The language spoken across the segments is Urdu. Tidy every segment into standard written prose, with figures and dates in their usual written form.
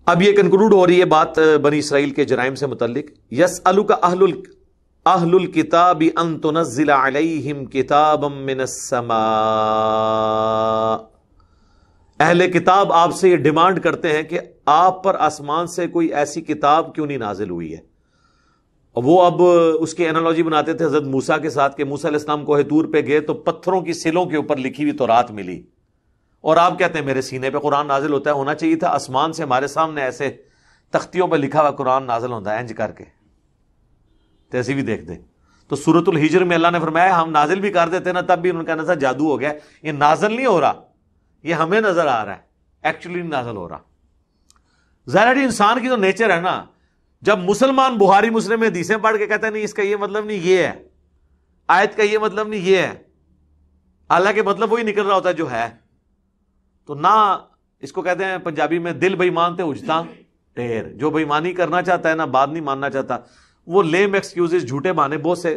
اب یہ کنکلوڈ ہو رہی ہے بات بنی اسرائیل کے جرائم سے متعلق. یسألک اہل الکتاب ان تنزل علیہم کتابا من السماء. اہل کتاب آپ سے یہ ڈیمانڈ کرتے ہیں کہ آپ پر آسمان سے کوئی ایسی کتاب کیوں نہیں نازل ہوئی ہے. وہ اب اس کی انالوجی بناتے تھے حضرت موسیٰ کے ساتھ کہ موسیٰ علیہ السلام کوہ طور پہ گئے تو پتھروں کی سلوں کے اوپر لکھی ہوئی تورات ملی، اور آپ کہتے ہیں میرے سینے پہ قرآن نازل ہوتا ہے. ہونا چاہیے تھا آسمان سے ہمارے سامنے ایسے تختیوں پہ لکھا ہوا قرآن نازل ہوتا ہے انج کر کے، تیسی بھی دیکھ دیں. تو سورۃ الحجر میں اللہ نے فرمایا ہم نازل بھی کر دیتے نا تب بھی انہوں نے کہنا تھا جادو ہو گیا، یہ نازل نہیں ہو رہا، یہ ہمیں نظر آ رہا ہے، ایکچولی نہیں نازل ہو رہا. ظاہر ہے انسان کی تو نیچر ہے نا، جب مسلمان بخاری مسلم میں حدیثیں پڑھ کے کہتے ہیں نہیں اس کا یہ مطلب نہیں یہ ہے، آیت کا یہ مطلب نہیں یہ ہے، حالانکہ مطلب وہی نکل رہا ہوتا ہے جو ہے. تو نہ اس کو کہتے ہیں پنجابی میں دل بے ایمان تے اجتا ٹھیر. جو بے ایمانی کرنا چاہتا ہے نا بات نہیں ماننا چاہتا، وہ لیم ایکسکیوزز جھوٹے بہانے بہت سے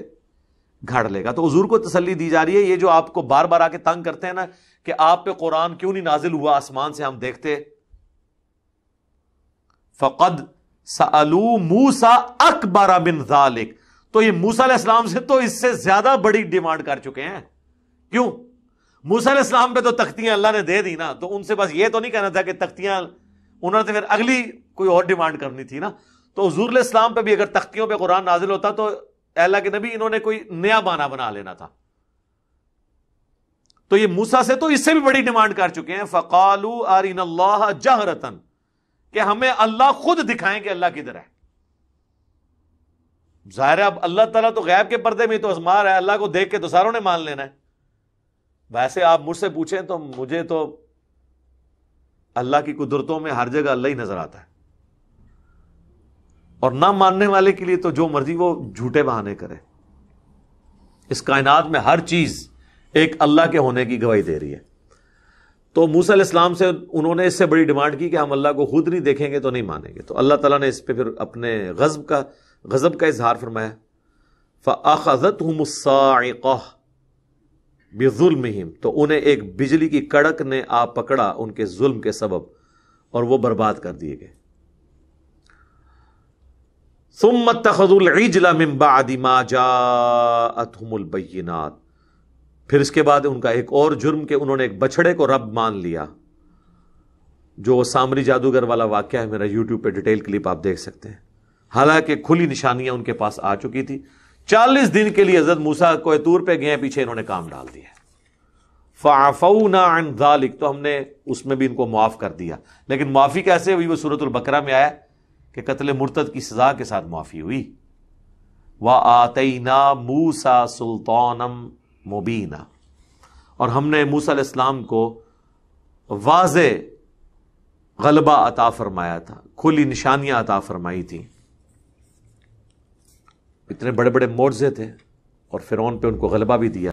گھڑ لے گا. تو حضور کو تسلی دی جا رہی ہے یہ جو آپ کو بار بار آ کے تنگ کرتے ہیں نا کہ آپ پہ قرآن کیوں نہیں نازل ہوا آسمان سے ہم دیکھتے. فقد سألوا موسیٰ اکبر من ذالک، تو یہ موسیٰ علیہ السلام سے تو اس سے زیادہ بڑی ڈیمانڈ کر چکے ہیں. کیوں؟ موسیٰ علیہ السلام پہ تو تختیاں اللہ نے دے دی نا، تو ان سے بس یہ تو نہیں کہنا تھا کہ تختیاں، انہوں نے پھر اگلی کوئی اور ڈیمانڈ کرنی تھی نا. تو حضور علیہ السلام پہ بھی اگر تختیوں پہ قرآن نازل ہوتا تو اللہ کے نبی انہوں نے کوئی نیا بہانہ بنا لینا تھا. تو یہ موسیٰ سے تو اس سے بھی بڑی ڈیمانڈ کر چکے ہیں. فقالوا ارنا اللہ جہرۃ، کہ ہمیں اللہ خود دکھائیں کہ اللہ کدھر ہے. ظاہر ہے اب اللہ تعالیٰ تو غیب کے پردے میں تو ازما رہا ہے، اللہ کو دیکھ کے تو ساروں نے مان لینا ہے. ویسے آپ مجھ سے پوچھیں تو مجھے تو اللہ کی قدرتوں میں ہر جگہ اللہ ہی نظر آتا ہے، اور نہ ماننے والے کے لیے تو جو مرضی وہ جھوٹے بہانے کرے. اس کائنات میں ہر چیز ایک اللہ کے ہونے کی گواہی دے رہی ہے. تو موسیٰ علیہ السلام سے انہوں نے اس سے بڑی ڈیمانڈ کی کہ ہم اللہ کو خود نہیں دیکھیں گے تو نہیں مانیں گے. تو اللہ تعالیٰ نے اس پہ پھر اپنے غضب کا اظہار فرمایا. فَأَخَذَتْهُمُ الصَّاعِقَةُ بِظُلْمِهِمْ، تو انہیں ایک بجلی کی کڑک نے آ پکڑا ان کے ظلم کے سبب، اور وہ برباد کر دیے گئے. ثُمَّ اتَّخَذُوا الْعِجْلَ مِن بَعْدِ مَا جَاءَتْهُمُ الْبَيِّنَاتُ، پھر اس کے بعد ان کا ایک اور جرم کہ انہوں نے ایک بچڑے کو رب مان لیا، جو سامری جادوگر والا واقعہ ہے. میرا یوٹیوب پہ ڈیٹیل کلپ آپ دیکھ سکتے ہیں. حالانکہ کھلی نشانیاں ان کے پاس آ چکی تھی. 40 دن کے لیے حضرت موسیٰ کوہ طور پہ گئے، پیچھے انہوں نے کام ڈال دیا. فَعَفَوْنَا عَنْ ذَلِكَ، تو ہم نے اس میں بھی ان کو معاف کر دیا. لیکن معافی کیسے ہوئی؟ وہ سورۃ البقرہ میں آیا کہ قتل مرتد کی سزا کے ساتھ معافی ہوئی. وَآتَيْنَا مُوسَىٰ سُلْطَانًا مبینہ، اور ہم نے موسیٰ علیہ السلام کو واضح غلبہ عطا فرمایا تھا، کھلی نشانیاں عطا فرمائی تھیں. اتنے بڑے بڑے معجزے تھے، اور فرعون پہ ان کو غلبہ بھی دیا.